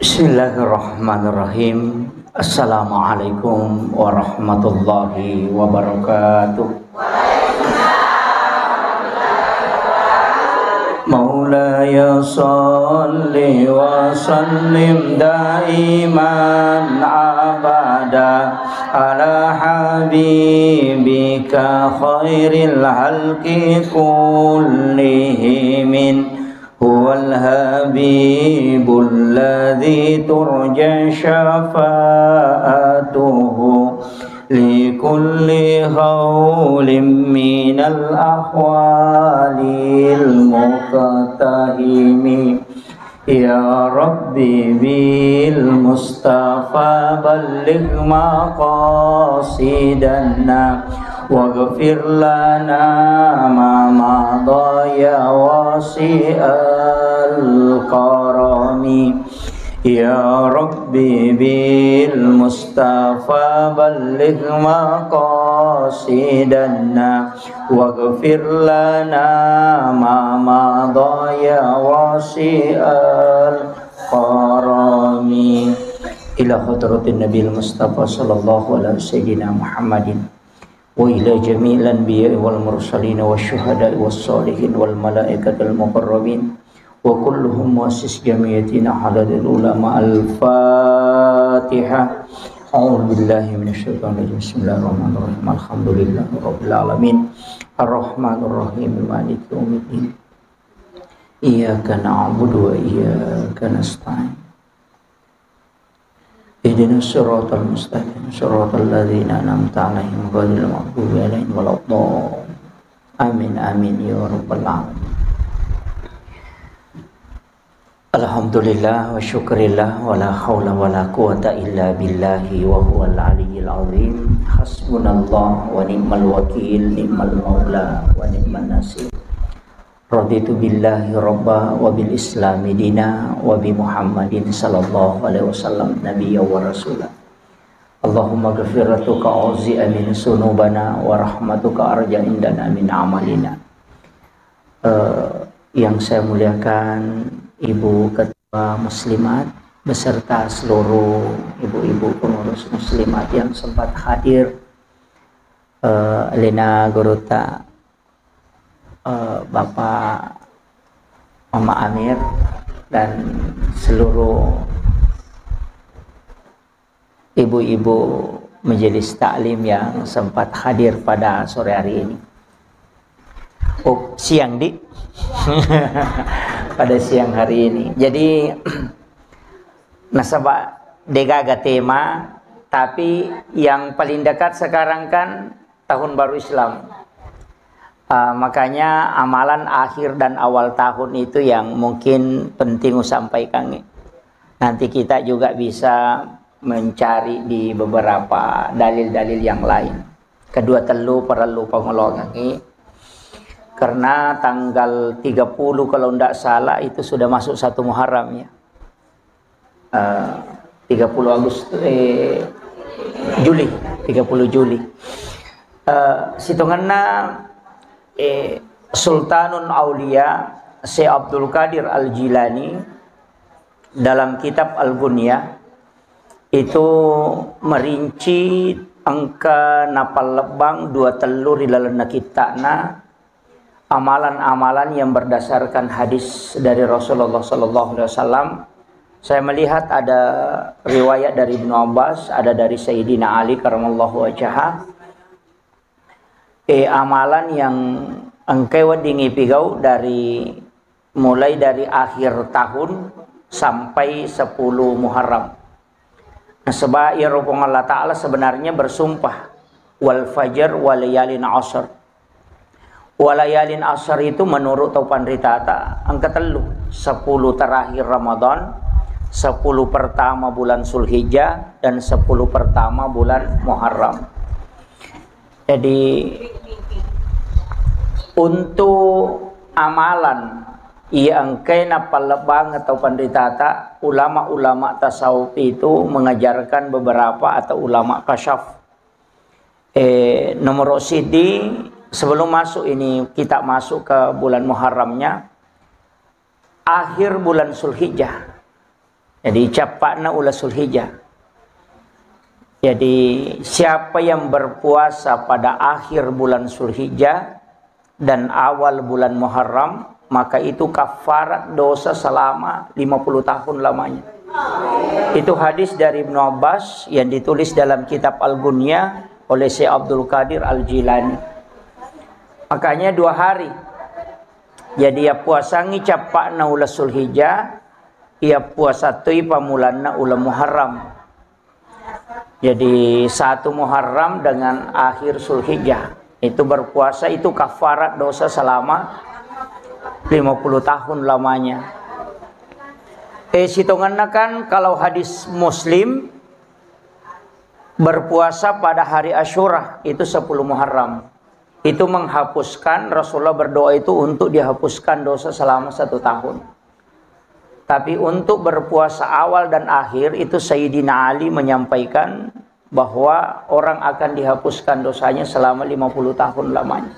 Bismillahirrahmanirrahim. Assalamualaikum warahmatullahi wabarakatuh. Maulaya salli wa sallim daiman abada ala habibika khairil halqi kullihim. Huwal habibul ladzi turja syafa'atuhu likulli khawlim minal ahwalil muqtahimi. Ya Rabbi bil Mustafa balligh maqasidana waghfir lana ma madha ya wasi'al karami. Ya Rabbi bil Mustafa balligh maqasidana waghfir lana ma madha ya wasi'al karami. Ila hadratin Nabil Mustafa sallallahu alaihi sayyidina Muhammadin wa ila jami'il anbiya'i wal mursalin wasyuhada'i was salihin wal malaikatil muqarrabin wa kulluhum muassis jamiyatina haladil ulama. Al-Fatihah. A'udzu billahi minasyaitonir rajim. Bismillahirrahmanirrahim. Alhamdulillahirabbil alamin. Arrahmanir rahim. Maliki yaumiddin. Iyyaka na'budu wa iyyaka nasta'in. Ihdinas siratal mustaqim. Siratal ladzina an'amta 'alaihim ghairil maghdubi 'alaihim waladdallin. Amin amin ya rabbal alamin. Alhamdulillah wa syukrillah wa la hawla wa la quwata illa billahi wa huwal aliyyil azim. Hasbunallah wa ni'mal wakil, ni'mal maula wa ni'man nasir. Raditu billahi rabba wa bil islami dina wa bi Muhammadin sallallahu alaihi wasallam nabiyya wa rasulah. Allahumma ghafiratuka auzi'a min sunubana wa rahmatuka arja indana min amalina. Yang saya muliakan Ibu Ketua Muslimat beserta seluruh ibu-ibu pengurus muslimat yang sempat hadir, Lena Goruta, Bapak Mama Amir, dan seluruh ibu-ibu majelis taklim yang sempat hadir pada sore hari ini. Oh, siang di pada siang hari ini. Jadi nasabah degaga tema, tapi yang paling dekat sekarang kan tahun baru Islam. Makanya amalan akhir dan awal tahun itu yang mungkin penting sampaikan. Nanti kita juga bisa mencari di beberapa dalil-dalil yang lain. Kedua telu perlu pengelongan. Karena tanggal 30 kalau tidak salah itu sudah masuk 1 Muharram ya. 30 Juli. Hitungannya Sultanun Aulia Syekh Abdul Qadir Al-Jilani dalam kitab Al-Ghunyah itu merinci angka napal lebang 2 telur di dalam nakitana amalan-amalan yang berdasarkan hadis dari Rasulullah sallallahu alaihi wasallam. Saya melihat ada riwayat dari Ibnu Abbas, ada dari Sayyidina Ali karamallahu wajhah. Amalan yang engkau dingi pigau mulai dari akhir tahun sampai 10 Muharram. Nah, sebab ya Allah Ta'ala sebenarnya bersumpah wal fajr wal layalin ashr. Walayalin asar itu menurut Taupan Ritata angka 3, 10 terakhir Ramadan, 10 pertama bulan Zulhijjah, dan 10 pertama bulan Muharram. Jadi untuk amalan yang kena palebang atau Ritata, ulama-ulama tasawuf itu mengajarkan beberapa, atau ulama kasyaf. Nomor sidi sebelum masuk ini, kita masuk ke bulan Muharramnya, akhir bulan Zulhijjah Jadi capakna ulah Zulhijjah. Jadi siapa yang berpuasa pada akhir bulan Zulhijjah dan awal bulan Muharram, maka itu kafarat dosa selama 50 tahun lamanya. Itu hadis dari Ibnu Abbas yang ditulis dalam kitab Al-Ghunyah oleh Syekh Abdul Qadir Al-Jilani. Makanya 2 hari. Jadi ya puasangi capakna ulah Zulhijjah, ia puasa tui pamulanna ulah Muharram. Jadi 1 Muharram dengan akhir Zulhijjah itu berpuasa, itu kafarat dosa selama 50 tahun lamanya. Hitungannya kan kalau hadis Muslim berpuasa pada hari Asyura itu 10 Muharram. Itu menghapuskan, Rasulullah berdoa itu untuk dihapuskan dosa selama 1 tahun. Tapi untuk berpuasa awal dan akhir itu Sayyidina Ali menyampaikan bahwa orang akan dihapuskan dosanya selama 50 tahun lamanya.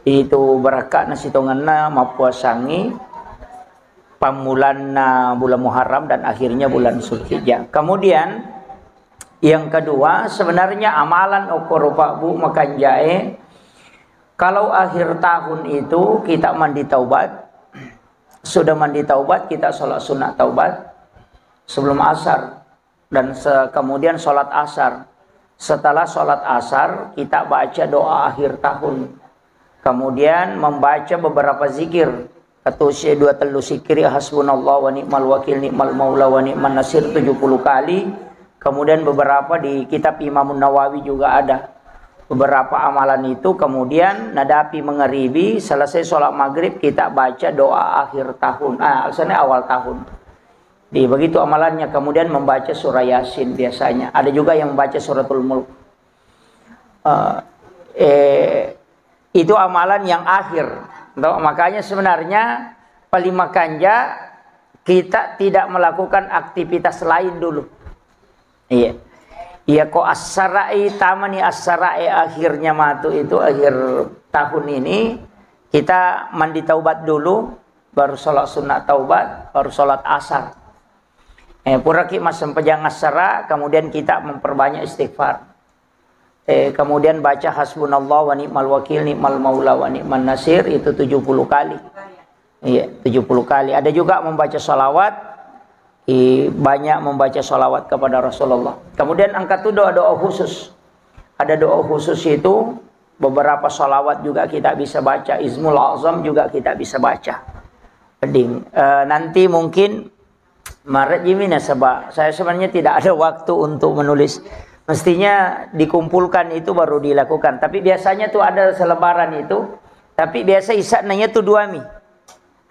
Itu berkat nasitonganna mapuasangi pamulanna bulan Muharram dan akhirnya bulan Zulhijjah. Kemudian yang kedua, sebenarnya amalan okor Pak Bu makan jahe. Kalau akhir tahun itu kita mandi taubat. Sudah mandi taubat, kita sholat sunat taubat sebelum asar. Dan kemudian sholat asar. Setelah sholat asar, kita baca doa akhir tahun. Kemudian membaca beberapa zikir. Ketusya 2 telu zikir, hasbunallah wa ni'mal wakil, ni'mal maula wa ni'man nasir 70 kali. Kemudian beberapa di kitab Imam Nawawi juga ada. Beberapa amalan itu, kemudian nadapi mengeribi, selesai sholat maghrib kita baca doa akhir tahun, alasannya awal tahun. Di begitu amalannya, kemudian membaca surah Yasin biasanya. Ada juga yang membaca suratul Mulk. Itu amalan yang akhir. Makanya sebenarnya paling makanya kita tidak melakukan aktivitas lain dulu. Iya. Ya kok as-sarai tamani as-sarai akhirnya matu itu akhir tahun ini kita mandi taubat dulu, baru sholat sunat taubat, baru sholat asar. Puraki mas sempejang as-sara, kemudian kita memperbanyak istighfar. Kemudian baca hasbunallah wa ni'mal wakil, ni'mal maula wa ni'man nasir itu 70 kali. Iya, 70 kali. Ada juga membaca sholawat. Banyak membaca sholawat kepada Rasulullah. Kemudian angkat itu doa-doa khusus. Ada doa khusus itu, beberapa sholawat juga kita bisa baca, Ismul Azam juga kita bisa baca. Nanti mungkin Maret Jimina sebab saya sebenarnya tidak ada waktu untuk menulis. Mestinya dikumpulkan itu baru dilakukan. Tapi biasanya tuh ada selebaran itu. Tapi biasa isaknanya tuh 2 mi.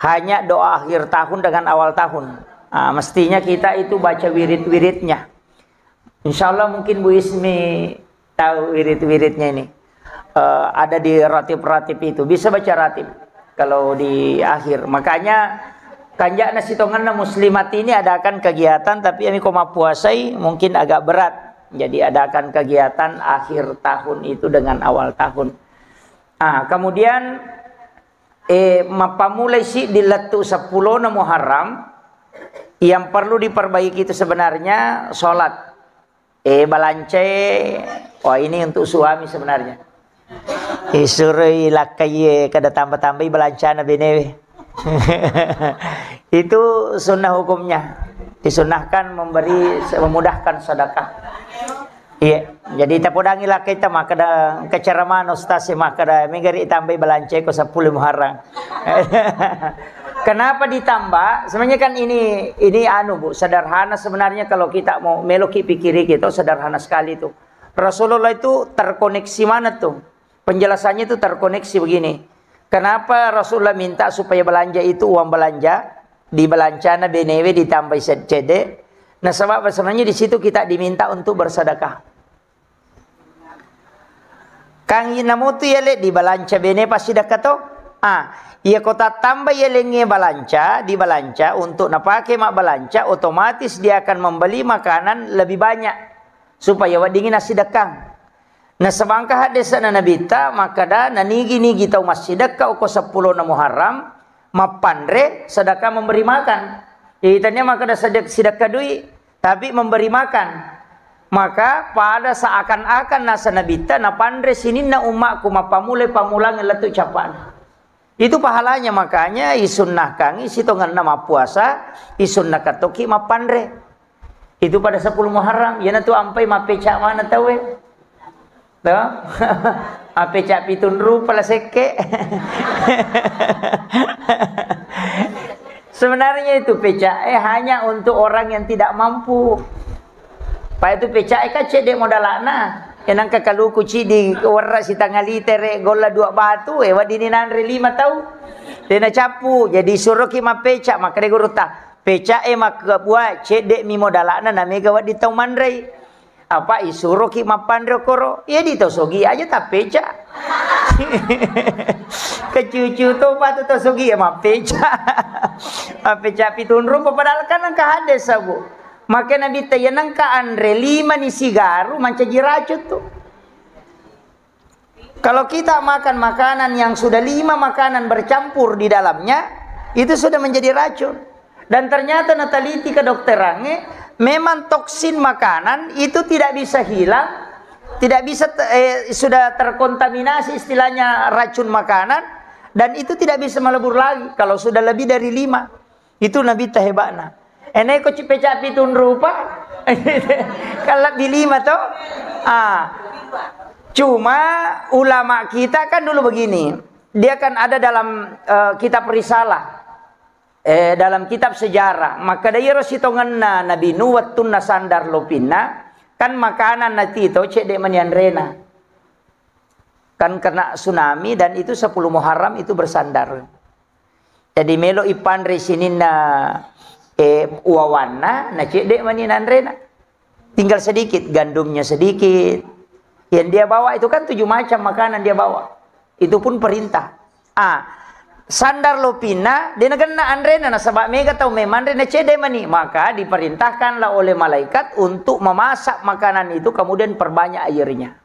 Hanya doa akhir tahun dengan awal tahun. Mestinya kita itu baca wirid-wiridnya. Insya Allah mungkin Bu Ismi tahu wirid-wiridnya ini. Ada di ratib-ratib itu. Bisa baca ratib kalau di akhir. Makanya kanjak nasitongan muslimat ini adakan kegiatan. Tapi kami koma puasai mungkin agak berat. Jadi adakan kegiatan akhir tahun itu dengan awal tahun. Kemudian mapamulai si dilatu 10 na Muharram. Yang perlu diperbaiki itu sebenarnya sholat. Balance. Ini untuk suami sebenarnya. Suruh lakai kada tambah-tambah balancana benewe. Itu sunnah hukumnya. Disunahkan memudahkan sedekah. Iya, jadi tapodangi lakai ta makada keceraman ustaz makada mengari tambah balance ko 10 Muharram. Kenapa ditambah? Sebenarnya kan ini Bu, sederhana sebenarnya kalau kita mau meloki pikiri kita sederhana sekali tuh. Rasulullah itu terkoneksi mana tuh? Penjelasannya itu terkoneksi begini. Kenapa Rasulullah minta supaya belanja itu uang belanja dibelancana benewe ditambah CD? Nah, sebab sebenarnya di situ kita diminta untuk bersedekah. Kang inamu tu yale dibalanca bene pas sedekah to? Ia kota tambah yelenge balanca, di balanca untuk napake mak balanca, otomatis dia akan membeli makanan lebih banyak supaya wadingin nasi dekang. Nah sebangka hadis na nabita maka dah nanigi tau masih dekang uko 10 na Muharram mapandre sedekah memberi makan. Itanya maka ada sidak kadui, tapi memberi makan. Maka pada seakan-akan nasa nabita na pandre sini na umakku mapamule pamulang letu capan. Itu pahalanya, makanya isunnah kangi sitongan nama puasa, isunnah katoki mapandre. Itu pada 10 Muharram, ya tu ampai mapeca mana tahu. Tahu? Mapeca pitunru pala seke. Sebenarnya itu PCE hanya untuk orang yang tidak mampu. Pak itu PCE kan cedek modalana. Yang nangka kalau kuci di warna si tangali tere gola 2 batu wadini nanre 5 tahu. Dena capu jadi suruh ki mapeca maka de guruta. PCE maka buat cedek mi modalana na mega wadi tau mandrai. Apa isuruh ki mapandro koro. Ya di tau sogi aja tak peca. Kecucu tuh patu tau sogi ya mapeca. Mapeca pitunru padahal kan angka hades sabu. Maka Nabi tayanang ka andre 5 ni sigaru mancaji racun tuh. Kalau kita makan makanan yang sudah 5 makanan bercampur di dalamnya, itu sudah menjadi racun. Dan ternyata nataliti ke dokterannya, memang toksin makanan itu tidak bisa hilang, tidak bisa sudah terkontaminasi istilahnya racun makanan, dan itu tidak bisa melebur lagi kalau sudah lebih dari 5. Itu Nabi tahebana. Enek ko cipeca pitun rupa. Kalau di 5 toh. Cuma ulama kita kan dulu begini. Dia kan ada dalam kitab risalah. Dalam kitab sejarah. Maka dia rositongan Nabi Nuh tunna sandar lopina. Kan makanan nanti itu cek dek manianrena. Kan kena tsunami dan itu 10 Muharram itu bersandar. Jadi melo ipan resinin na uawana na cek dek maninan rena. Tinggal sedikit, gandumnya sedikit. Yang dia bawa itu kan 7 macam makanan dia bawa. Itu pun perintah. Sandar lopina dia kena andrena na sabak mega tau memandre na cek dek mani. Maka diperintahkanlah oleh malaikat untuk memasak makanan itu kemudian perbanyak airnya.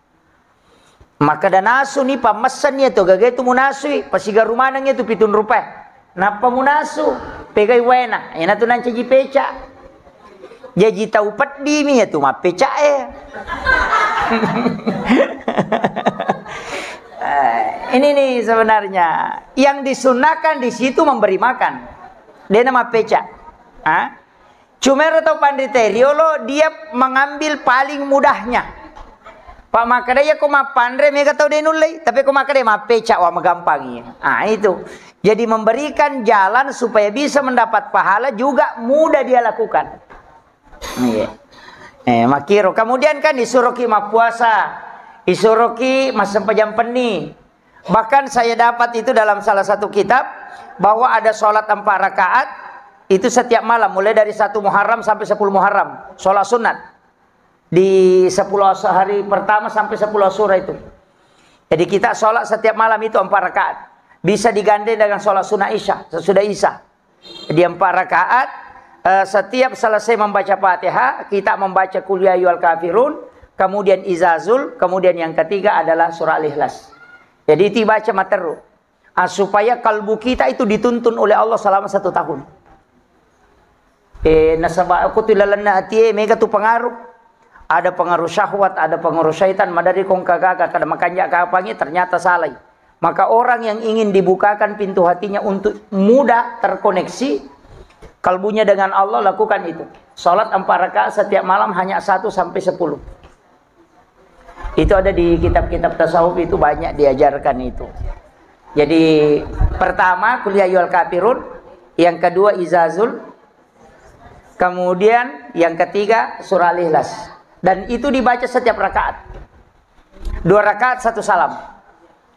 Maka dan nasu nih pamesannya tuh gagay itu munasui pasiga rumanangnya tuh 7 rupiah. Napa munasu pegai wena ena tu nanti peca jadi tahu pat di mi tu mah peca ini nih sebenarnya yang disunahkan di situ memberi makan dia nama peca. Cuma atau pandriteriolo dia mengambil paling mudahnya. Pak makadaya ko mapandre mega tau denulai tapi ko makadaya mapeca wa magampangnya. Itu. Jadi memberikan jalan supaya bisa mendapat pahala juga mudah dia lakukan. Makiro. Kemudian kan disuruh ki puasa, disuruh ki masa pejam peni. Bahkan saya dapat itu dalam salah satu kitab bahwa ada sholat 4 rakaat itu setiap malam mulai dari 1 Muharram sampai 10 Muharram. Sholat sunat di 10 hari pertama sampai 10 Asyura itu. Jadi kita sholat setiap malam itu 4 rakaat. Bisa digandeng dengan sholat sunnah isya, sesudah isya. Jadi 4 rakaat, setiap selesai membaca Fatihah, kita membaca Qul ya ayyuhal kafirun, kemudian izazul, kemudian yang ketiga adalah surah Al-Ikhlas. Jadi itu baca materu. Supaya kalbu kita itu dituntun oleh Allah selama 1 tahun. Nasabah aku tilalana hati mega tu pengaruh. Ada pengaruh syahwat, ada pengaruh syaitan, madari kong kagaka kada makanya kapangi ternyata salah. Maka orang yang ingin dibukakan pintu hatinya untuk mudah terkoneksi kalbunya dengan Allah, lakukan itu. Salat 4 rakaat setiap malam hanya 1 sampai 10. Itu ada di kitab-kitab tasawuf itu banyak diajarkan itu. Jadi pertama Qul ya ayyuhal kafirun, yang kedua izazul, kemudian yang ketiga surah Al-Ikhlas. Dan itu dibaca setiap rakaat. 2 rakaat 1 salam.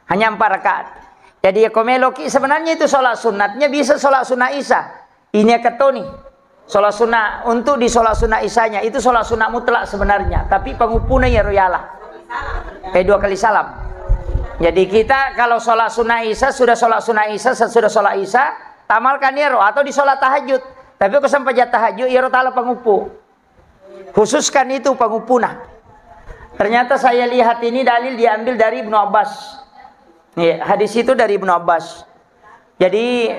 Hanya 4 rakaat. Jadi komeloki sebenarnya itu sholat sunatnya bisa sholat sunnah isya. Ini ketoni. Sholat sunnah untuk di sholat sunnah isyanya itu sholat sunnah mutlak sebenarnya. Tapi pengupunnya ya royalah. 2 kali salam. Jadi kita kalau sholat sunnah isya sudah sholat sunnah isya sesudah sholat isya tamalkan yaro atau di sholat tahajud. Tapi kalau sampai jatah tahajud yaro tala pengupu. Khususkan itu pengupuna. Ternyata saya lihat ini dalil diambil dari Ibnu Abbas. Hadis itu dari Ibnu Abbas. Jadi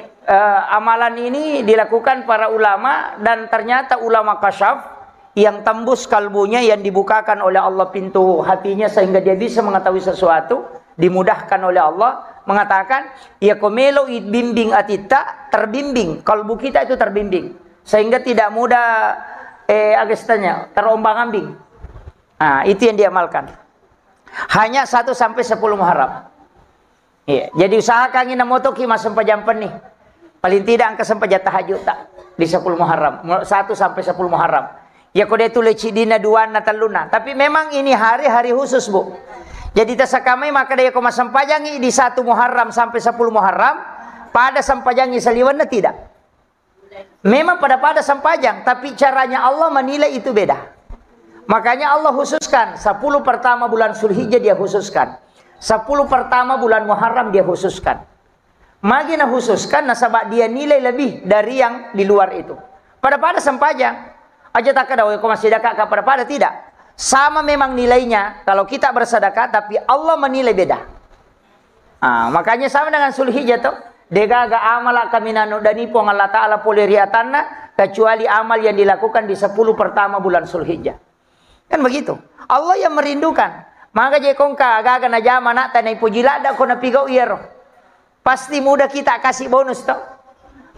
amalan ini dilakukan para ulama, dan ternyata ulama kasyaf yang tembus kalbunya, yang dibukakan oleh Allah pintu hatinya sehingga dia bisa mengetahui sesuatu, dimudahkan oleh Allah, mengatakan ya komelo bimbing atita, terbimbing, kalbu kita itu terbimbing sehingga tidak mudah terombang-ambing. Nah, itu yang diamalkan. Hanya 1 sampai 10 Muharram. Iya, jadi usahakan ina moto ki mas sempajampan nih. Paling tidak angka sempajat tahajud tak di 10 Muharram, 1 sampai 10 Muharram. Ya kode tu lecidina duana taluna. Tapi memang ini hari-hari khusus, Bu. Jadi tasakamai maka dia koma sempajangi di 1 Muharram sampai 10 Muharram, pada sempajangi saliwanna tidak. Memang pada sempajang, tapi caranya Allah menilai itu beda. Makanya Allah khususkan 10 pertama bulan Zulhijjah, dia khususkan 10 pertama bulan Muharram, dia khususkan. Magina khususkan nasabak dia nilai lebih dari yang di luar itu. Pada sempajang aja tak ada kau masih sedekah pada tidak. Sama memang nilainya kalau kita bersedekah, tapi Allah menilai beda. Makanya sama dengan Zulhijjah tuh. Degaga amal kaminano danipo Allah Ta'ala poliriatanna, kecuali amal yang dilakukan di 10 pertama bulan Zulhijjah. Kan begitu. Allah yang merindukan. Maka jekongka agaga na jama na tanay pujilada ko na pigaw iyero. Pasti mudah kita kasih bonus toh.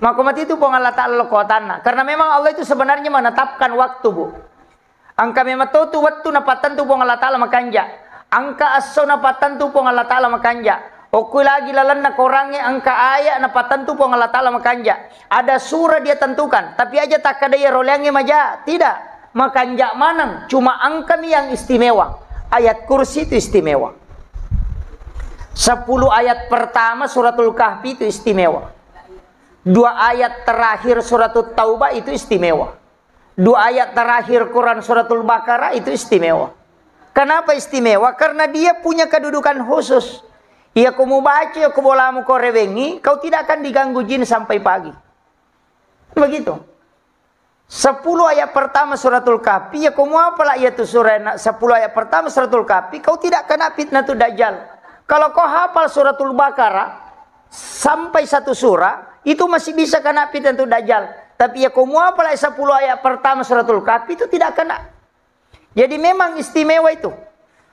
Maka mati itu pong Allah Ta'ala lokotanna. Karena memang Allah itu sebenarnya menetapkan waktu, Bu. Angka mematotu waktu napatan tu pong Allah Ta'ala makanja. Angka aso napatan tu pong Allah Ta'ala makanja. Oku lagi lalan na korangnya angka ayat napatan tu pong Allah Ta'ala makanja. Ada surah dia tentukan. Tapi aja tak kadaya roleangnya maja. Tidak. Makanja manang. Cuma angka yang istimewa. Ayat kursi itu istimewa. 10 ayat pertama suratul Kahfi itu istimewa. 2 ayat terakhir suratul Taubah itu istimewa. 2 ayat terakhir Quran suratul Baqarah itu istimewa. Kenapa istimewa? Karena dia punya kedudukan khusus. Ia kamu baca, ia kamu bolamu kau rewengi, kau tidak akan diganggu jin sampai pagi. Begitu. 10 ayat pertama suratul Kahfi, ya kamu apalah itu surah 10 ayat pertama suratul Kahfi, kau tidak kena fitnatul Dajjal. Kalau kau hafal suratul Baqarah sampai 1 surah, itu masih bisa kena fitnatul Dajjal. Tapi ya kamu apalah 10 ayat pertama suratul Kahfi, itu tidak kena. Jadi memang istimewa itu.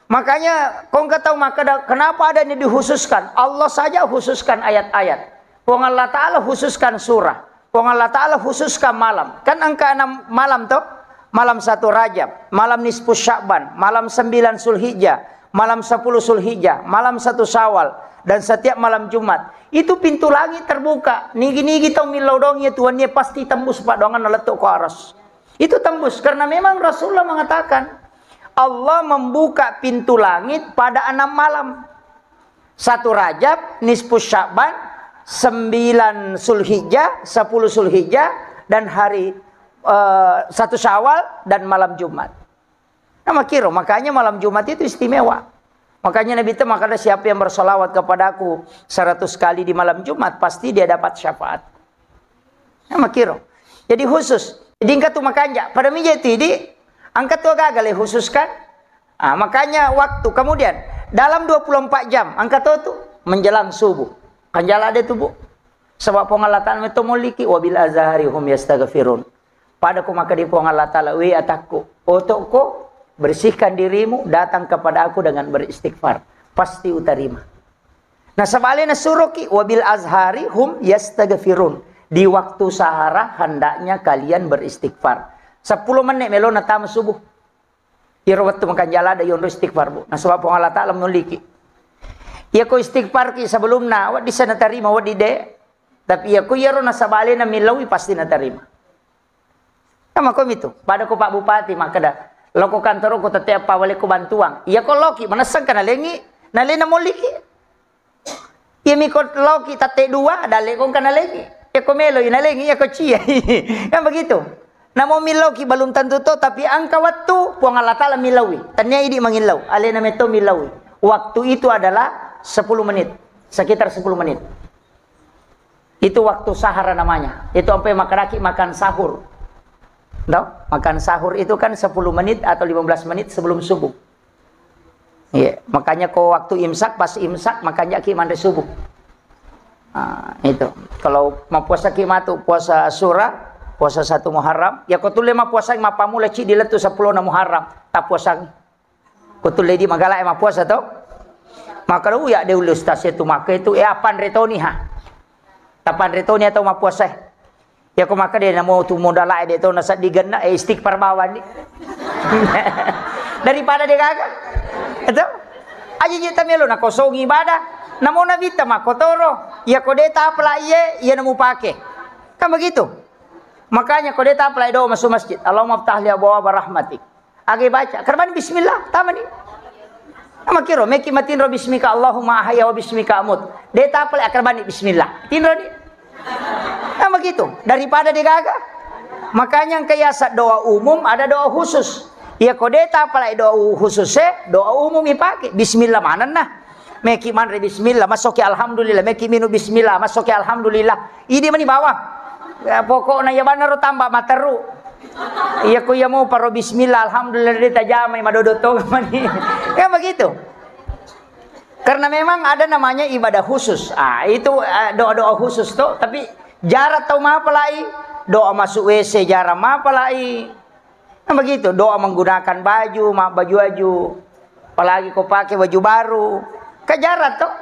Makanya kau nggak tahu kenapa ada yang dikhususkan. Allah saja khususkan ayat-ayat. Wong Allah Ta'ala khususkan surah. Wong Allah Ta'ala khususkan malam. Kan angka 6 malam toh. Malam 1 Rajab, malam nisfus Sya'ban, malam 9 Zulhijjah, malam 10 Zulhijjah, malam 1 Syawal, dan setiap malam Jumat. Itu pintu langit terbuka. Nigi-nigi tau milodongnya Tuhannya pasti tembus pak dongan naletuk ke aras. Itu tembus karena memang Rasulullah mengatakan Allah membuka pintu langit pada 6 malam. 1 Rajab, nisfus Sya'ban, 9 Zulhijjah, 10 Zulhijjah, dan hari 1 Syawal dan malam Jumat. Makanya malam Jumat itu istimewa. Makanya Nabi itu makanya siapa yang bersolawat kepadaku 100 kali di malam Jumat, pasti dia dapat syafaat. Jadi khusus. Jadi angkat tu makanya pada meja itu di angkat tu gagal khususkan. Makanya waktu kemudian dalam 24 jam angkat tu menjelang subuh. Kanjala ada tu, Bu. Sebab pengalatan itu muliki wabil azhari hum yastaghfirun. Padaku maka di Allah Ta'ala wi ataku. Untukku bersihkan dirimu, datang kepada aku dengan beristighfar. Pasti utarima. Nah sebaliknya suruki wabil azhari hum yastaghfirun. Di waktu sahara hendaknya kalian beristighfar. 10 menit melona tam subuh. Iro waktu makan jala ada yon istighfar, Bu. Nah sebab Allah Ta'ala memiliki. Ya ko istighfar ki sebelumna wa di sana tarima wa di de. Tapi ya ko yaro na sabalina milawi pasti na tarima. Sama kom itu. Pada ko Pak Bupati maka dah. Loko kantor ko tetiap pawale ko bantuang. Iya ko loki manasang kana lengi. Nalena mo liki. Iya mi ko loki tate 2 dale ko kana lengi. Ya ko melo ina lengi ya ko cia. Kan begitu. Namo milawi belum tentu to tapi angka waktu puang Allah Ta'ala milawi. Tanya idi mangilau. Alena meto milawi. Waktu itu adalah 10 menit. Sekitar 10 menit. Itu waktu sahara namanya. Itu sampai makan sahur. Tahu? Makan sahur itu kan 10 menit atau 15 menit sebelum subuh. Iya, makanya kau waktu imsak pas imsak makannya ki mandi subuh. Itu. Kalau mau puasa kimatu, puasa Asyura, puasa 1 Muharram, ya kau tulis mah puasa mah pamula ci diletu 10 na Muharram, tak puasa. Kau tulis di magala mah puasa to. Maka lu ya de ustaz itu maka itu apan retoni ha. Tapan retoni atau mah puasa. Ya kau maka dia namo tu modala dia tu nasa digenna istighfar bawan ni. Daripada dia kagak. Itu. Aja kita melo na kosong ibadah. Namo na vita mah kotoro. Ya kodeta apla iya namo pake. Kan begitu. Makanya kodeta apla doa masuk masjid. Allahumma ftah li abwaaba rahmatik. Age baca. Karban bismillah tamani. Ama kiro meki matinro bismika Allahumma ahya wa bismika amut. Deta apla karban bismillah. Tinro di. Kan begitu. Daripada digagah. Makanya yang kiasat doa umum ada doa khusus. Ya kodeta apla doa khusus doa umum dipakai. Bismillah mana nah. Meki manre bismillah, masuki alhamdulillah, meki minu bismillah, masuki alhamdulillah. Ini mani bawah. Ya, pokoknya ya benar tambah materu. Iya ku ya mau paro bismillah, alhamdulillah dia jamai madodoto mani. Ya begitu. Karena memang ada namanya ibadah khusus. Itu doa-doa khusus tuh, tapi jarak tahu apa lagi? Doa masuk WC jarak apa lagi? Nah, begitu, doa menggunakan baju. Apalagi kau pakai baju baru. Kajarat toh,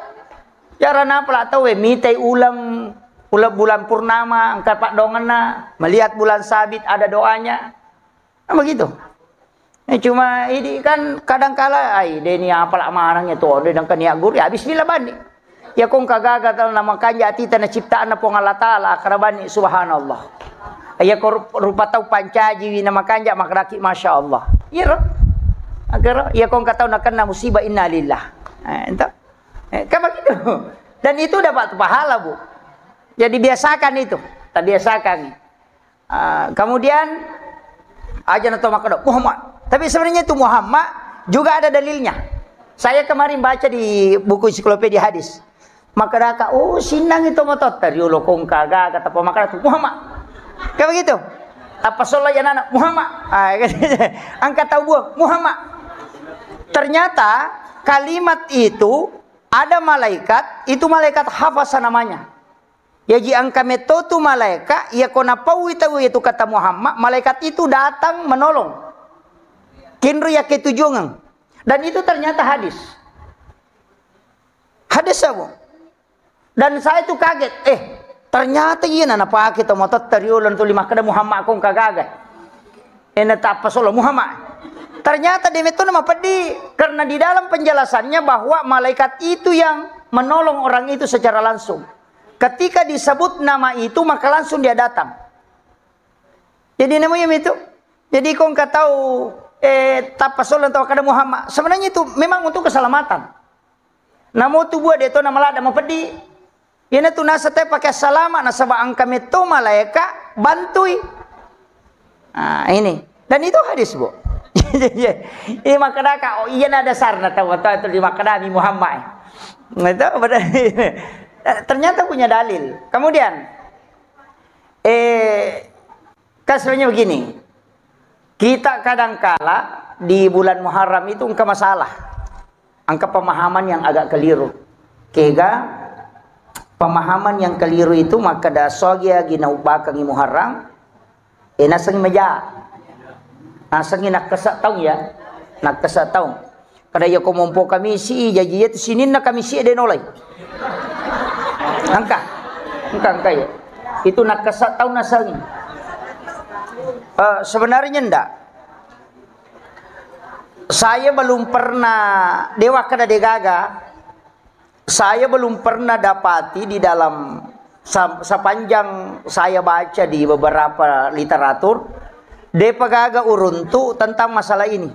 jaran apa lah tahu mitai ulang bulan purnama, angkat pak dongena, melihat bulan sabit ada doanya, nah, begitu. Cuma ini kan kadang-kala, deni apa lah marangnya tuh, dan kan ya guru, ya bismillah bani. Ya kong kagaga tahu nama kanja tita na ciptaan na pong Allah Taala karabani subhanallah. Ya kong rupa tahu pancaji nama kanja makraki masya Allah. Iya roh, agar ya kong kataw na kena musibah innalillah. Entah, kan begitu. Dan itu dapat pahala bu. Jadi biasakan itu, tak biasakan. Kemudian aja nato makado Muhammad. Tapi sebenarnya itu Muhammad juga ada dalilnya. Saya kemarin baca di buku ensiklopedia hadis. Maka daka, sinang itu motot teriulo kong kaga kata pemakar itu Muhammad. Kan begitu. Apa sholat ya anak Muhammad. Angkat tahu buah Muhammad. Ternyata kalimat itu ada malaikat, itu malaikat hafasa namanya. Ya ji angka metotu malaikat, ya kona tahu itu kata Muhammad, malaikat itu datang menolong. Kinru ya ketujuan. Dan itu ternyata hadis. Hadis apa? Dan saya itu kaget, ternyata iya nana pakai tomatot teriulan tu lima kada Muhammad kong kagagai. Tak apa solo Muhammad. Ternyata dia itu nama pedih karena di dalam penjelasannya bahwa malaikat itu yang menolong orang itu secara langsung. Ketika disebut nama itu maka langsung dia datang. Jadi namanya itu. Jadi kau nggak tahu tapasul atau kada Muhammad. Sebenarnya itu memang untuk keselamatan. Namun tu buat dia itu nama lada mau pedih. Ini tu nasa teh pakai salama nasabah angka itu malaikat bantui. Ini dan itu hadis bu. Ini makadaka iya ada sarna tahu itu di makadami Muhammad. Itu ternyata punya dalil. Kemudian kasusnya begini. Kita kadangkala di bulan Muharram itu angka masalah. Angka pemahaman yang agak keliru. Kega pemahaman yang keliru itu maka da sogya ginaubakang Muharram nasang meja. Nasangin nakasa tahu ya, nakasa tahu. Kada yo komompo kami si jajiya tu sinin na kami si denolay. Angka ya. Itu nakasa tahu nasangin. Sebenarnya ndak. Saya belum pernah dewa kada degaga. Saya belum pernah dapati di dalam sepanjang saya baca di beberapa literatur. Depa gaga uruntu tentang masalah ini.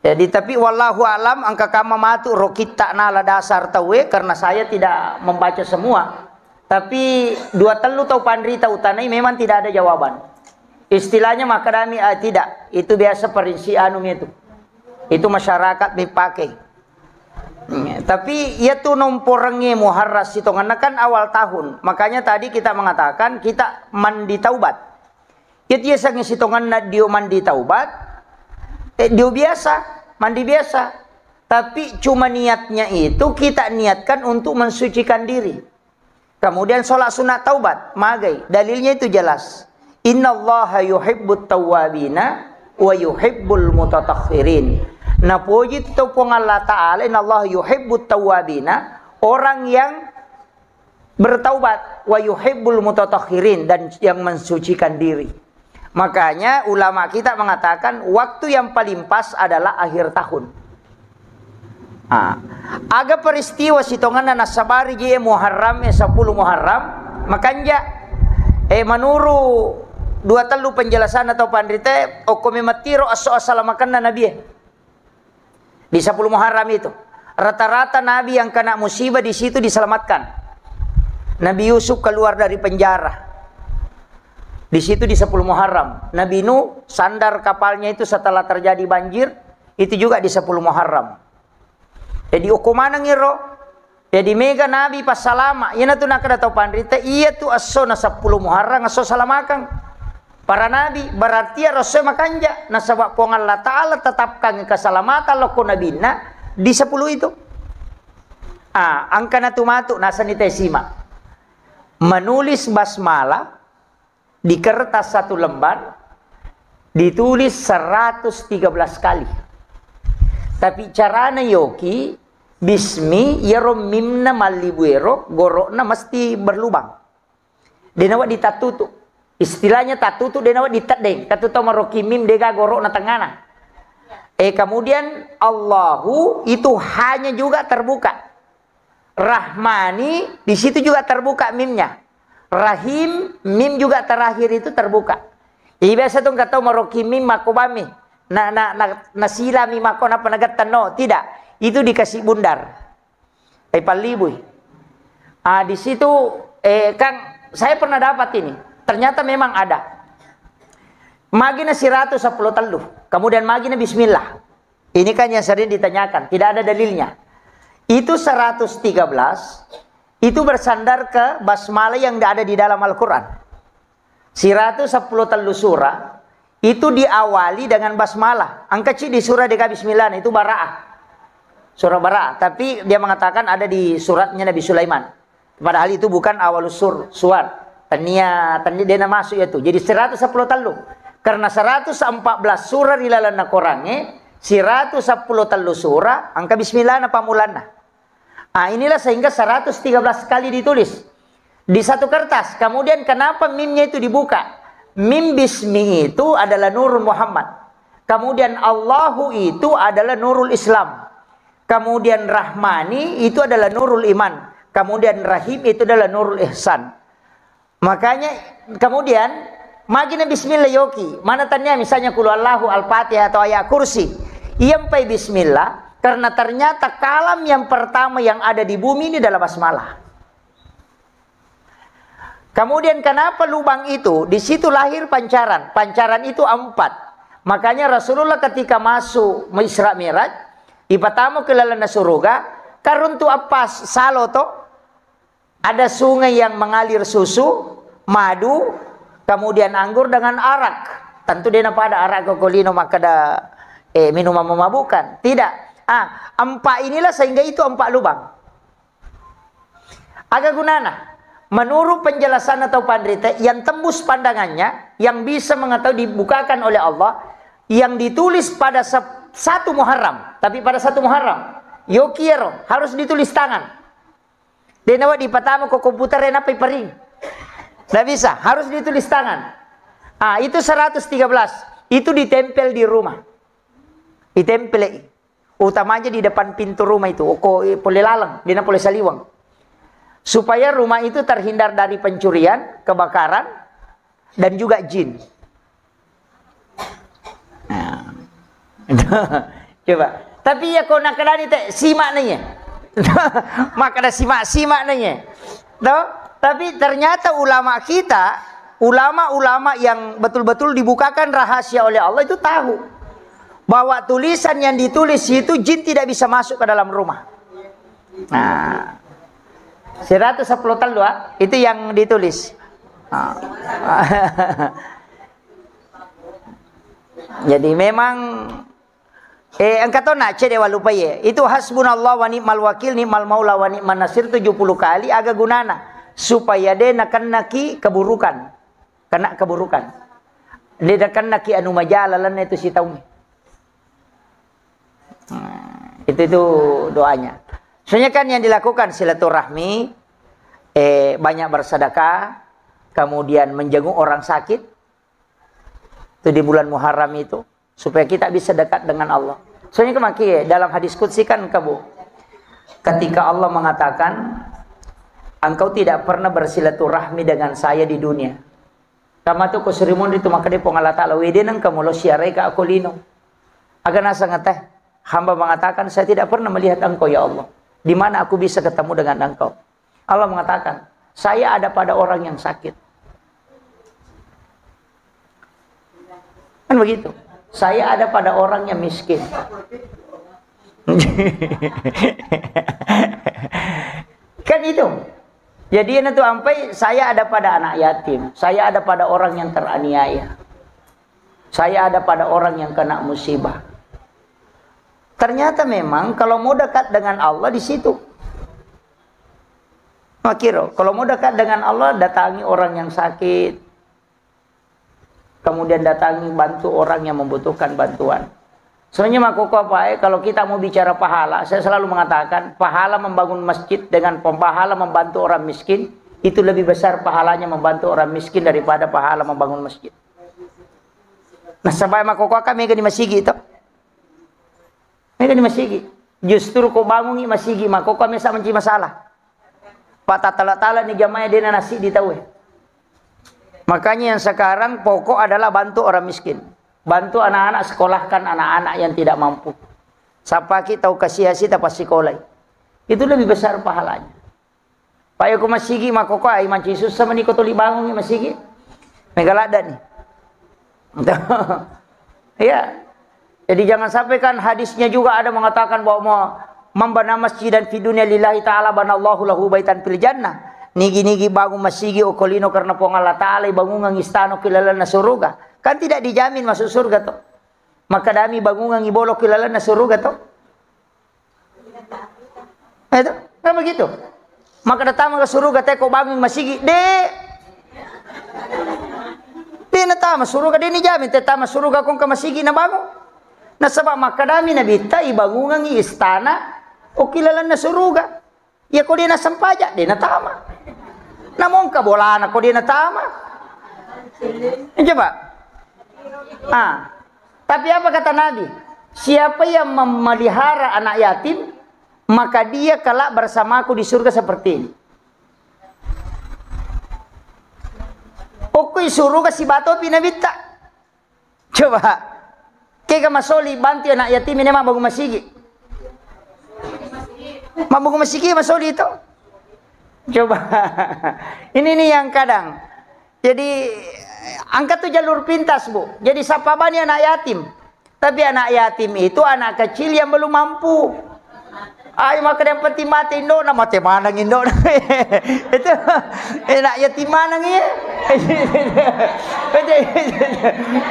Jadi tapi wallahu alam angka kama matu rokita nala dasar tawe karena saya tidak membaca semua. Tapi dua telu tau pandri tau tanai memang tidak ada jawaban. Istilahnya makadami tidak. Itu biasa perinci anu itu. Itu masyarakat dipakai. Tapi ia tu nomporengi muharras hitungan kan awal tahun. Makanya tadi kita mengatakan kita mandi taubat. Dia sang hitungan na dia mandi taubat. Dia biasa, mandi biasa. Tapi cuma niatnya itu kita niatkan untuk mensucikan diri. Kemudian sholat sunat taubat, magai. Dalilnya itu jelas. Innallaha yuhibbut tawwabina wa yuhibbul mutatahhirin. Nah puji itu pun Allah Ta'ala, innallaha yuhibbut tawwabina, orang yang bertaubat, wa yuhibbul mutatahhirin, dan yang mensucikan diri. Makanya ulama kita mengatakan waktu yang paling pas adalah akhir tahun. Aga peristiwa sitongan nasabari je Muharram 10 Muharram, makanya menurut dua telu penjelasan atau pandrite okome matiro assalamakan nabi di 10 Muharram itu. Rata-rata nabi yang kena musibah di situ diselamatkan. Nabi Yusuf keluar dari penjara di situ di 10 Muharram. Nabi Nuh sandar kapalnya itu setelah terjadi banjir, itu juga di 10 Muharram. Jadi hukuman ngiro, jadi mega nabi pas salama, ina tu nak ada tahu pandrita, iya tu aso na 10 Muharram aso salamakan para nabi, berarti ya rasul makanja nasabak pong Allah Ta'ala tetapkan keselamatan loko nabina di 10 itu. Angka na tumatu nasa ni tesima, menulis basmalah di kertas 1 lembar ditulis 113 kali. Tapi carana yoki bismi yero mimna malibuero gorokna mesti berlubang. Denawa ditatutu. Istilahnya tatutu denawa ditadeng. Tatutu maroki mim dega gorokna tengana. Kemudian Allahu itu hanya juga terbuka. Rahmani di situ juga terbuka mimnya. Rahim mim juga terakhir itu terbuka. Jadi biasa tuh enggak tahu maroki mim makobami. Nasila mimako na panagatan no, tidak, itu dikasih bundar palibui. Di situ Kang, saya pernah dapat ini, ternyata memang ada magina 110 telu, kemudian magina bismillah. Ini kan yang sering ditanyakan, tidak ada dalilnya. Itu 113 itu bersandar ke basmalah yang ada di dalam Al-Quran. 110 telu surah itu diawali dengan basmalah. Angka C di surah DK Bismillah itu Bara'ah. Surah Bara'ah. Tapi dia mengatakan ada di suratnya Nabi Sulaiman. Padahal itu bukan awal suar. Tania dia masuk itu. Jadi 110 telu. Karena 114 surah di dalam Al-Qur'an 110 telu surah angka Bismillah apa mulana. Inilah sehingga 113 kali ditulis di satu kertas. Kemudian kenapa mimnya itu dibuka? Mim bismi itu adalah Nurul Muhammad. Kemudian Allahu itu adalah Nurul Islam. Kemudian Rahmani itu adalah Nurul Iman. Kemudian Rahim itu adalah Nurul Ihsan. Makanya kemudian magina bismillah yoki. Mana tanya misalnya kulu Allahu Al-Fatihah atau ayat kursi. Iyampai bismillah karena ternyata kalam yang pertama yang ada di bumi ini adalah basmalah. Kemudian kenapa lubang itu? Di situ lahir pancaran. Pancaran itu 4. Makanya Rasulullah ketika masuk Isra Mi'raj, ipatamu ke lalana surga, karuntu apa salo to? Ada sungai yang mengalir susu, madu, kemudian anggur dengan arak. Tentu dia pada arak kokolino maka ada minuman memabukan. Tidak. 4 inilah sehingga itu 4 lubang. Agak gunana. Menurut penjelasan atau pandrita yang tembus pandangannya, yang bisa mengetahui dibukakan oleh Allah, yang ditulis pada 1 Muharram, tapi pada 1 Muharram, yokiero harus ditulis tangan. Denawa di pertama ke komputer apa pering, tidak bisa, harus ditulis tangan. Itu 113, itu ditempel di rumah, ditempel, utamanya di depan pintu rumah itu, boleh lalang, dina boleh saliwang. Supaya rumah itu terhindar dari pencurian, kebakaran, dan juga jin. Coba. Tapi ya kau nak kenal itu simak nanya. Maka ada simak nanya. Tapi ternyata ulama kita, ulama-ulama yang betul-betul dibukakan rahasia oleh Allah itu tahu bahwa tulisan yang ditulis itu jin tidak bisa masuk ke dalam rumah. 110 telu itu yang ditulis. Jadi memang Angkat nak cede walupa ye. Itu hasbunallah wa ni'mal wakil ni'mal maula wa ni'man nasir 70 kali aga gunana supaya dia naki keburukan. Kena keburukan. Dia naki anu majalalan itu si tahu. Itu doanya. Soalnya kan yang dilakukan silaturahmi, banyak bersedekah, kemudian menjenguk orang sakit. Itu di bulan Muharram itu supaya kita bisa dekat dengan Allah. Soalnya kemaki dalam hadis qudsi kan kamu, ketika Allah mengatakan, engkau tidak pernah bersilaturahmi dengan saya di dunia. Kama tu kusrimun itu maka dia Allah Ta'ala wedenang kamu lo syiarai ka aku lino. Agar nasa ngeteh, hamba mengatakan saya tidak pernah melihat engkau ya Allah. Di mana aku bisa ketemu dengan engkau? Allah mengatakan, saya ada pada orang yang sakit. Kan begitu. Saya ada pada orang yang miskin. Kan itu. Jadi itu sampai saya ada pada anak yatim. Saya ada pada orang yang teraniaya. Saya ada pada orang yang kena musibah. Ternyata memang kalau mau dekat dengan Allah di situ. Makiro, kalau mau dekat dengan Allah datangi orang yang sakit. Kemudian datangi bantu orang yang membutuhkan bantuan. Sebenarnya kalau kita mau bicara pahala, saya selalu mengatakan pahala membangun masjid dengan pahala membantu orang miskin itu lebih besar pahalanya membantu orang miskin daripada pahala membangun masjid. Nah, sampai kami di masjid itu. Mereka di masjid. Justru kau bangun di masjid maka kami sama masalah. Pak tala-tala ni jamaya dia nasi ditahu. Makanya yang sekarang pokok adalah bantu orang miskin. Bantu anak-anak, sekolahkan anak-anak yang tidak mampu. Siapa kita tahu kasih hasil dapat sekolah. Itu lebih besar pahalanya. Pak aku masigi makoko ay manci susah mani ko tuli bangun masigi. Megalada nih. Ya. Jadi jangan sampai kan hadisnya juga ada mengatakan bahwa mau membana masjid dan fi dunya lillahi ta'ala banallahu lahu baitan fil jannah. Nigi-nigi bangun masjid okolino karena pong Allah Ta'ala bangun ng istano kilala na suruga. Kan tidak dijamin masuk surga to. Maka dami bangun ng ibolo kilala na suruga to. Itu, kan begitu. Maka datang ke surga teko bangun masjid de. De natama surga de ni jamin tetama surga kong ka masjid na bangun. Na sabab maka dami na bita ibangun ng istana o kilala na suruga. Ya kau dia nak sempaja, dia nak tama. Namun kabola nak kau dia nak tama. Coba. Tapi apa kata Nabi? Siapa yang memelihara anak yatim, maka dia kelak bersamaku di surga seperti ini. Okey suruh kasih batu pinabita. Coba. Kaya masoli bantu anak yatim ini memang bagus masigi. Mampu masih masuk itu. Coba. Ini nih yang kadang. Jadi angkat tuh jalur pintas, Bu. Jadi siapa banyak anak yatim. Tapi anak yatim itu anak kecil yang belum mampu. Ay maka yang penting mati Indo na mati manang Indo. Itu anak yatim manang ya.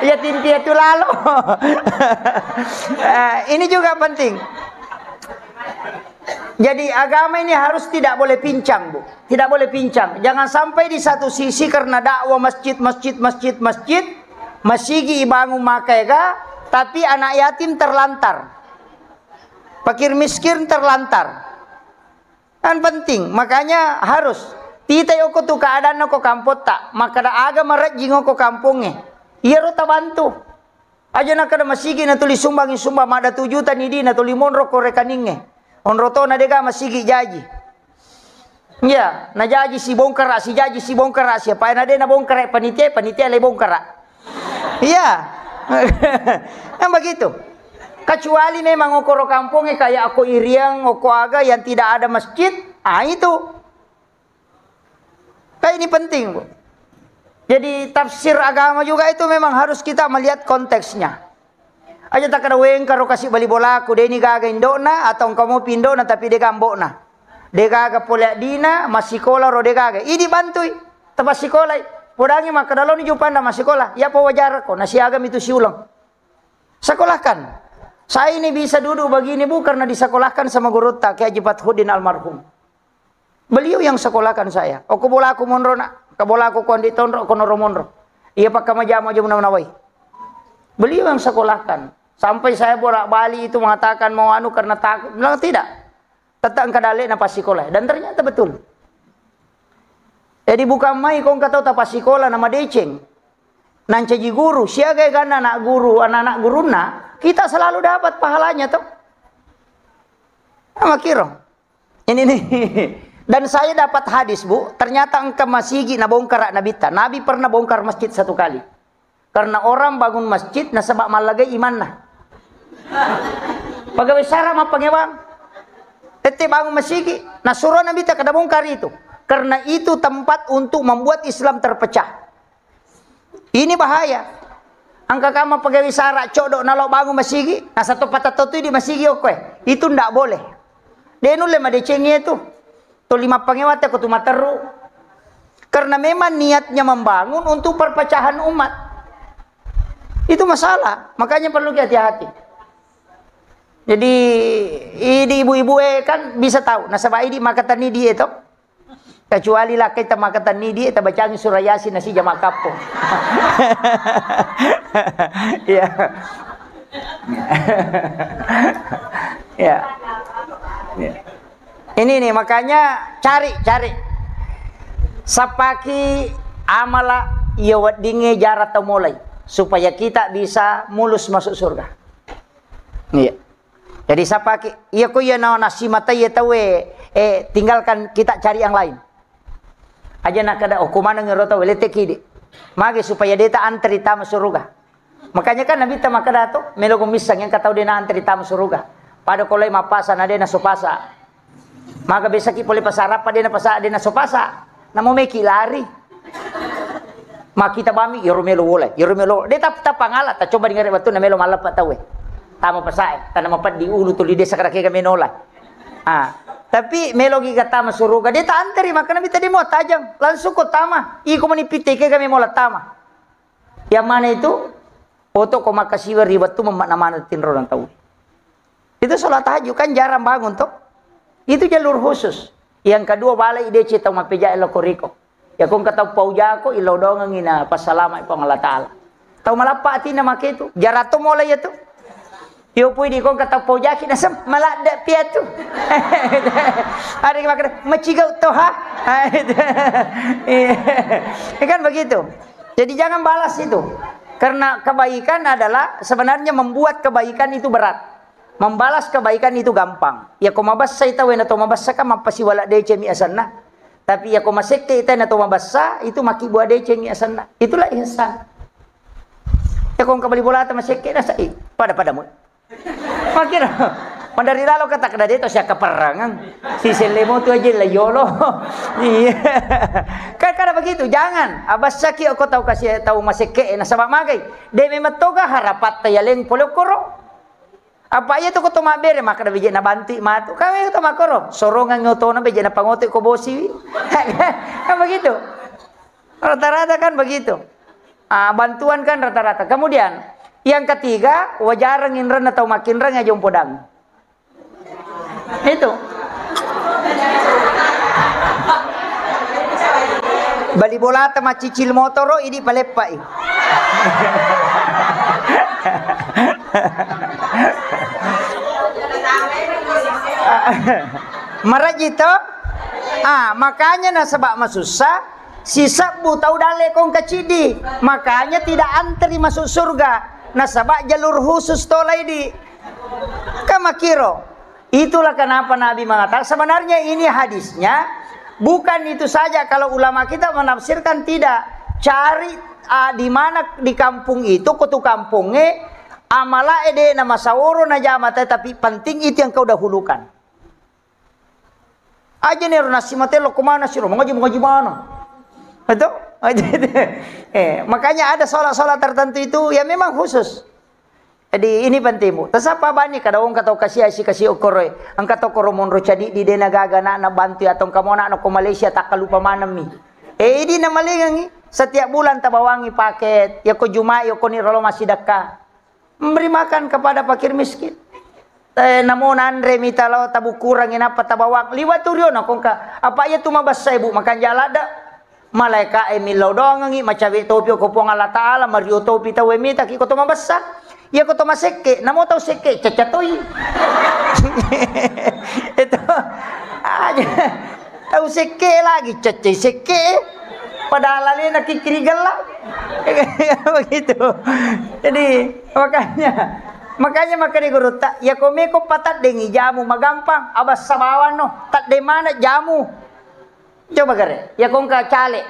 Yatim piatu lalu. Ini juga penting. Jadi agama ini harus tidak boleh pincang, Bu. Tidak boleh pincang. Jangan sampai di satu sisi karena dakwah masjid, masigi ibangun makaiga, tapi anak yatim terlantar. Fakir miskin terlantar. Kan penting, makanya harus. Tita yoko tu keadaan ko kampot tak, maka da agama rejing ko kampungnya. Iya rota bantu. Aja nak ada masigi na tulis sumbang ada 7 juta nidi na tuli monro ko rekaningnya. Onroto na dega masigi jaji. Ya, na jaji si bongkar si jaji si bongkar si apa na de na bongkar panitia le bongkar. Iya. Kan begitu. Kecuali memang okoro kampungnya kayak aku iriang, oko aga yang tidak ada masjid, itu. Kayak ini penting, Bu. Jadi tafsir agama juga itu memang harus kita melihat konteksnya. Aja tak ada weng karo kasih bali bola aku deni gaga indona atau kamu pindona tapi de gambona. De gaga polek dina masih sekolah ro de gaga. Ini bantui tempat sekolah. Podangi maka dalon ni jupanda masih sekolah. Ya po wajar ko nasi agam itu siulang. Sekolahkan. Saya ini bisa duduk begini bu karena disekolahkan sama guru tak Kiai Haji Fathudin almarhum. Beliau yang sekolahkan saya. Aku bola aku monro nak, bola aku kondi tonro kono monro. Iya pakai majama aja menawai. Beliau yang sekolahkan. Sampai saya bolak-balik itu mengatakan mau anu karena takut. Bilang tidak. Tetap kadale na pas sekolah dan ternyata betul. Jadi bukan mai kau kata tahu pas sekolah nama deceng. Nancaji guru, siaga kan anak guru, anak-anak guruna, kita selalu dapat pahalanya tuh. Sama kiro. Ini nih. Dan saya dapat hadis bu, ternyata engkau masigi na bongkar nabita. Nabi pernah bongkar masjid satu kali. Karena orang bangun masjid na sebab malagai iman nah. Pegawai sarah mah pengewang. Tete bangun masjid, nah suruh Nabi tak kada bongkar itu. Karena itu tempat untuk membuat Islam terpecah. Ini bahaya. Angka kama pegawai sarah codok nalo bangun masjid, nah satu patah tu di masjid oke. Itu ndak boleh. Dia nule madecengnya itu. Tu 5 pengewat aku tu materu. Karena memang niatnya membangun untuk perpecahan umat. Itu masalah. Makanya perlu hati-hati. Jadi ini ibu-ibu kan bisa tahu. Nah sebab ini makatan ni dia itu. Kecuali lah kita makatan ni dia kita bacaan surah Yasin nasi jamak kapo. Ya. Ya. Ini nih makanya cari. Sapaki amala ya wadinge jarat mulai supaya kita bisa mulus masuk surga. Iya. Jadi sapaki iya ko ya nasi mata ya tahu tinggalkan kita cari yang lain. Aja nak kada kumana ngerota welete kidi. Mage supaya dia tak antri tamu surga. Makanya kan Nabi ta makada to melo misang yang katau dia na antri tamu surga. Pada kolai mapasa na dia na sopasa. Maka bisa ki poli pasarap pa dia na pasa dia na sopasa. Namo meki lari. Makita bami yorumelo wala. Yorumelo dia ta pangala ta coba dengar batu na melo malap pa tawe. Tama pasae tanam mapat di ulu tuli desa kada kaya menola. Tapi melogi kata masuruga dia tak anteri maka Nabi tadi mau tajam langsung kau tama iko manipite ke kami mau tama yang mana itu foto kau makasih ribet tu mana tinro dan tahu itu sholat tahajud kan jarang bangun tuh itu jalur khusus yang kedua balai ide cita mapeja elo koriko ya kau kata pau jako ilo dong ngina pas salama ipang Allah Taala tahu malapa tina make itu jarato mulai itu yo pui di kong kata pojaki nasam malak dak piatu. Ada yang makan macigau toh ha. Kan begitu. Jadi jangan balas itu. Karena kebaikan adalah sebenarnya membuat kebaikan itu berat. Membalas kebaikan itu gampang. Ya ko mabassa ita wena to mabassa ka mapasi wala dece mi asanna. Tapi ya ko masekte ita na to mabassa itu maki buat dece mi asanna. Itulah ihsan. Ya kong kabali bola ta masekte na sai pada-padamu. Makin pandari lalo kata kada dito siya kaparangan si selemo tu aja lah yolo. Iya. Kan kada begitu jangan abasaki aku tahu kasih tahu maseke na sama magai de mematoga harapat tayaleng polokoro apa iya tu ko to mabere maka da bije na banti matu kami to makoro sorongan ngoto na bije na pangote ko bosi. Kan begitu rata-rata kan begitu bantuan kan rata-rata kemudian yang ketiga, wajar nginren atau makin reng aja podang. Itu. Bali bola sama cicil motoro ini palepai. Marajito. Makanya na sebab masusah sisa bu tahu dale kong kacidi. Makanya tidak antri masuk surga. Nasabak jalur khusus tolai di kamakiro. Itulah kenapa Nabi mengatakan sebenarnya ini hadisnya bukan itu saja kalau ulama kita menafsirkan tidak. Cari di mana di kampung itu kutu kampungnya amala ede nama saworo na jama tapi penting itu yang kau dahulukan. Aja nih nasi mate lo kemana sih lo mengaji mana? Betul? Makanya ada sholat-sholat tertentu itu ya memang khusus. Jadi ini penting bu. Tasapa bani kada wong katau kasih okoroy. Angkat okoro monro cadi di dena gaga na bantu atau kamu nak ko Malaysia tak lupa manami. Ini nama lengangi setiap bulan tabawangi paket. Ya ko Jumat ya ko ni rolo masih dakka. memberi makan kepada fakir miskin. Namo nandre mitalo tabu kurangin apa tabawak liwat turion akong ka apa ya tu mabasa ibu makan jalada malaika emilaw dongangi macawi topi ko po Allah taala mario topi tawe mita ki ko to mabasa ya ko to maseke namo taw seke cacatoy itu aja taw seke lagi cacay seke padahal ali nakikirigal lah begitu. Jadi makanya di guru tak ya komeko patat dengi jamu magampang abas sabawan no tak de mana jamu coba gare ya kongka cale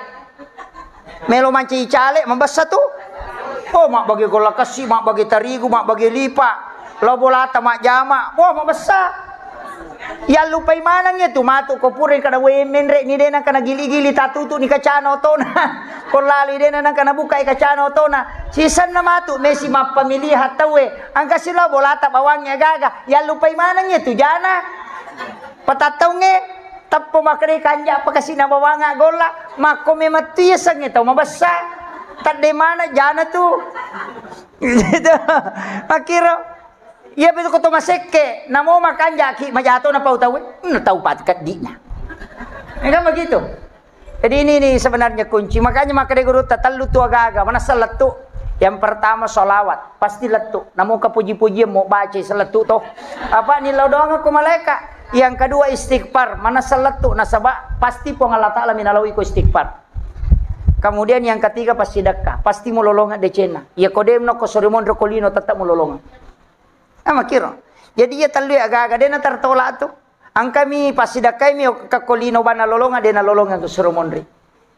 melo manci cale mambasa tu oh mak bagi gola kasih mak bagi tarigu mak bagi lipa lo bolata mak jama wah mambasa ya lupai manangnya tu matu ko purin kada wemen re ni dena kana gili-gili tatutu ni kacano tona ko lali dena nang kana buka kacano tona sisan na matu mesi mapamilihat tawe ang kasila bolata bawangnya gaga ya lupai manangnya tu jana patatawnge tappo makari kanja pakasina bawanga gola makome matiya sange taw mabasa tadde mana jana tu gitu makiro iya betul ko to maseke namo makan jaki majato na pautawe na taupat kat di na. Kan begitu. Jadi ini sebenarnya kunci. Makanya maka guru tatallu tu aga-aga mana salatu. Yang pertama solawat pasti letu. Namo ka puji-puji mau baca seletu toh. Apa ni doang aku malaikat. Yang kedua istighfar mana seletu nasaba pasti pong Allah taala minalawi ko istighfar. Kemudian yang ketiga pasti sedekah. Pasti mulolongan decena. Ya kodemno ko sorimon rokolino tetap mulolongan. Makiro. Jadi ya talu aga-aga dena tertolak tu. Ang kami pasidakai mi kakolino bana lolonga dena lolonga tu suruh mondri.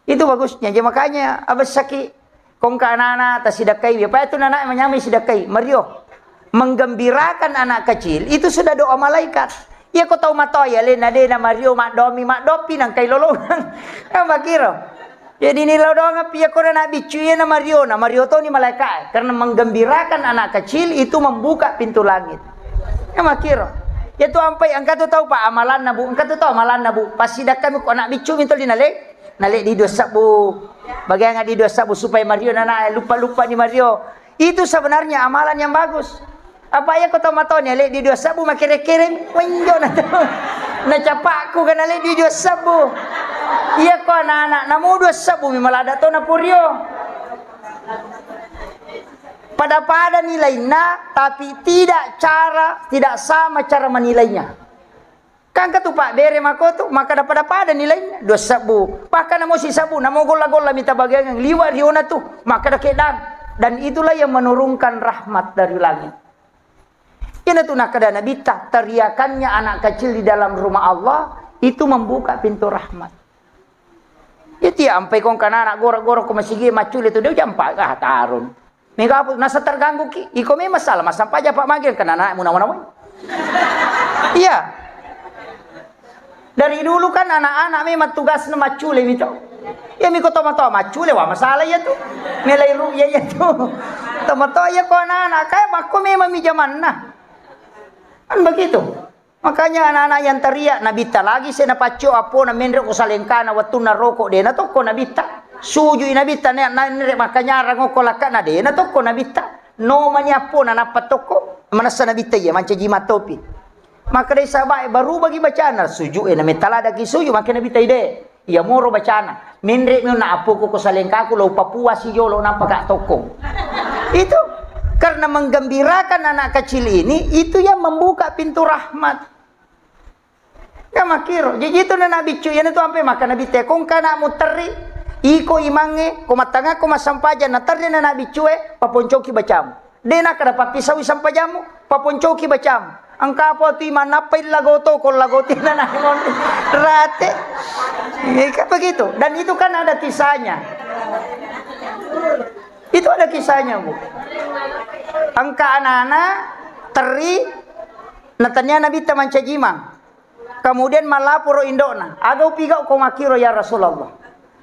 Itu bagusnya. Jadi makanya abas saki kong ka anak-anak ta sidakai bi. Apa itu anak menyamai sidakai? Mario menggembirakan anak kecil itu sudah doa malaikat. Ya kau tahu matoya lena dena Mario mak dopi nang kai lolongan. Makiro. Jadi ni lo doang pia ko na bicuya na Mario to ni malaikat karena menggembirakan anak kecil itu membuka pintu langit. Ya makiro. Ya tu ampai angkat tu tahu pak amalan na bu, angkat tu tahu amalan na bu. Pasti dak kami ko anak bicu minto dinalek, nalek di dosa bu. Bagaimana di dosa bu supaya Mario na lupa-lupa ni Mario. Itu sebenarnya amalan yang bagus. Apa ya ko tahu matonya lek di dosa bu makire-kire wenjo na tu. Na capakku kan lek di dosa bu. Iya ko anak-anak namu dua sabu malada to na purio. Pada nilainya tapi tidak sama cara menilainya. Kan katu Pak bere mako tu maka pada nilainya dua sabu. Bahkan namo si sabu namo gola-gola minta bagian yang liwat riona tu maka kedang dan itulah yang menurunkan rahmat dari langit. Ini tu nak kada nabi tak teriakannya anak kecil di dalam rumah Allah itu membuka pintu rahmat. Itu ya sampai kong kana anak gorok-gorok ko masigi macul itu dia jampa tarun. Mega apa nasa terganggu ki. Iko me masalah sampai aja Pak Magil kana anak muna-muna. Iya. Dari dulu kan anak-anak memang tugasnya macule itu. Ya mi ko tomato macule wa masalah ya tu. Nilai ruya ya tu. Tomato ya ko anak-anak kaya bako memang mi zaman nah. Kan begitu. Makanya anak-anak yang teriak nabita lagi saya napacho apo na menre ko salengkana watun na rokok de na to ko nabita suju inabita na nere makanya rango ko lakana de na to ko nabita no manya apo na napatoko manasa nabita ya manca jima topi maka dai sabai baru bagi bacana suju na metalada ki suju maka nabita ide ya moro bacana menre mi na apo ko salengka ko lo Papua si yo lo napaka toko itu karena menggembirakan anak kecil ini itu yang membuka pintu rahmat. Ya makiro. Jadi itu na nabi cuy itu sampai makan nabi teh kong kana muteri iko imange ko matanga ko masampaja na tarde na nabi cuy paponcoki bacamu. Dena kada papisawi sampajamu paponcoki bacamu. Angka apa tu iman napay lagoto ko lagoti na nangon rate. Kayak begitu. Dan itu kan ada kisahnya. Itu ada kisahnya bu. Angka anak-anak teri natanya nabi taman cajimang. Kemudian malapuro indona. Agau pigau ko makiro ya Rasulullah.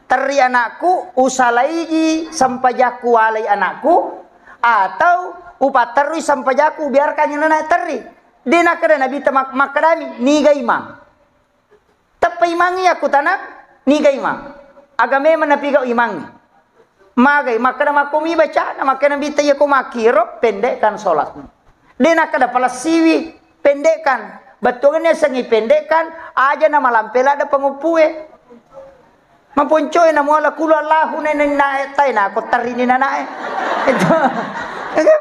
Teri anakku usalaiji sampajaku walai anakku atau upaterui sampajaku biarkan nana teri. Dina kada nabi tamak makadami niga imang. Tapi imangi aku tanak niga imang. Agame manapigau imangi. Magai maka makomi baca maka bita ya ko makiro pendekkan salatmu. Dena kada pala siwi pendekkan. Betulnya sangi pendekkan aja nama lampela ada pengupue. Mampuncoy na mo ala kulo Allahu na tay na ako tarini na nae. Itu.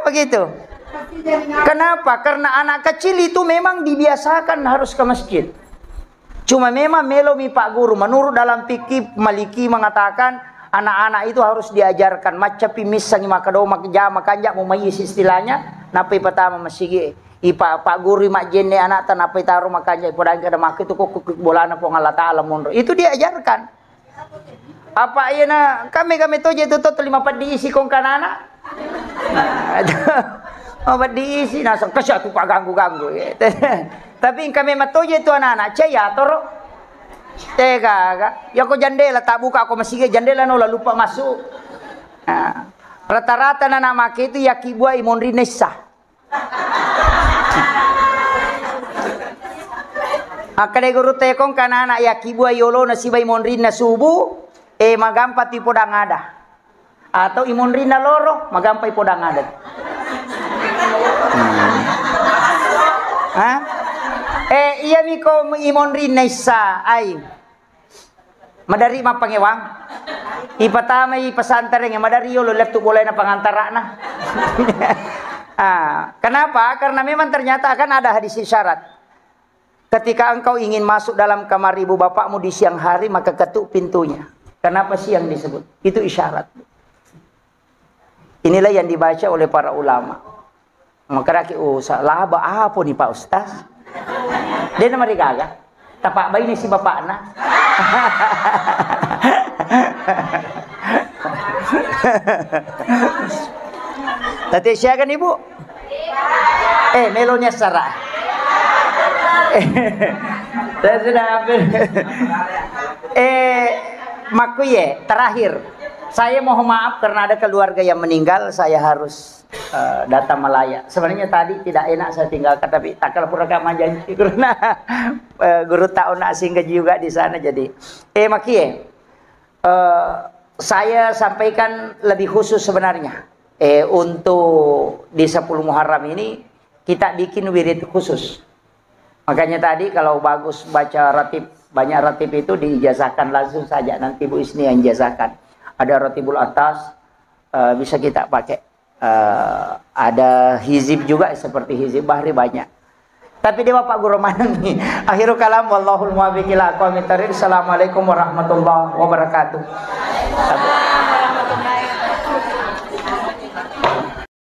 Begitu. Kenapa? Karena anak kecil itu memang dibiasakan harus ke masjid. Cuma memang melomi Pak Guru menurut dalam fikih Maliki mengatakan anak-anak itu harus diajarkan macam pimis sangi makado makja makanjak mau mayis istilahnya napai pertama masih Pak Guru mak jenne anak tan napai taruh makanjak podang kada mak itu kok bolana po Allah taala mundur itu diajarkan apa ayana kami toje itu 5 diisi kong kanana apa diisi nasang kasya tu pak ganggu tapi kami matoje itu anak-anak caya toro tega ya ko jandela tak buka aku masih jandela no lupa masuk. Nah, rata-rata anak maki itu ya kibua imon rinesa. Akade guru tekong kana anak ya kibua yolo na siba imon rina subuh magampa ti podang ada. Atau imon rina loro magampa podang ada. Hah? Iya miko imon rinesa ay. Madari mapangewang. Ipatama ipasantare nga madari yo lelep tu boleh na pangantara na. Kenapa? Karena memang ternyata akan ada hadis syarat. Ketika engkau ingin masuk dalam kamar ibu bapakmu di siang hari maka ketuk pintunya. Kenapa siang disebut? Itu isyarat. Inilah yang dibaca oleh para ulama. Maka raki salah apa nih Pak Ustaz? Dia nama digaga. Tapak bayi ni si bapak na. Tadi siakan ibu? Melonya Sarah. Saya sudah hampir. Makuye terakhir. Saya mohon maaf karena ada keluarga yang meninggal, saya harus datang Malaya. Sebenarnya tadi tidak enak saya tinggalkan, tapi tak kalau pura janji karena guru tahu nak singgah juga di sana. Jadi, Makie, saya sampaikan lebih khusus sebenarnya. Untuk di 10 Muharram ini kita bikin wirid khusus. Makanya tadi kalau bagus baca ratib, banyak ratib itu diijazahkan langsung saja. Nanti Bu Isni yang ijazahkan. Ada ratibul atas, bisa kita pakai. Ada hizib juga seperti hizib bahri banyak. Tapi dia Bapak Guru Manang nih. Akhirul kalam wallahul muwaffiq ila aqwamit thoriq. Assalamualaikum warahmatullahi wabarakatuh.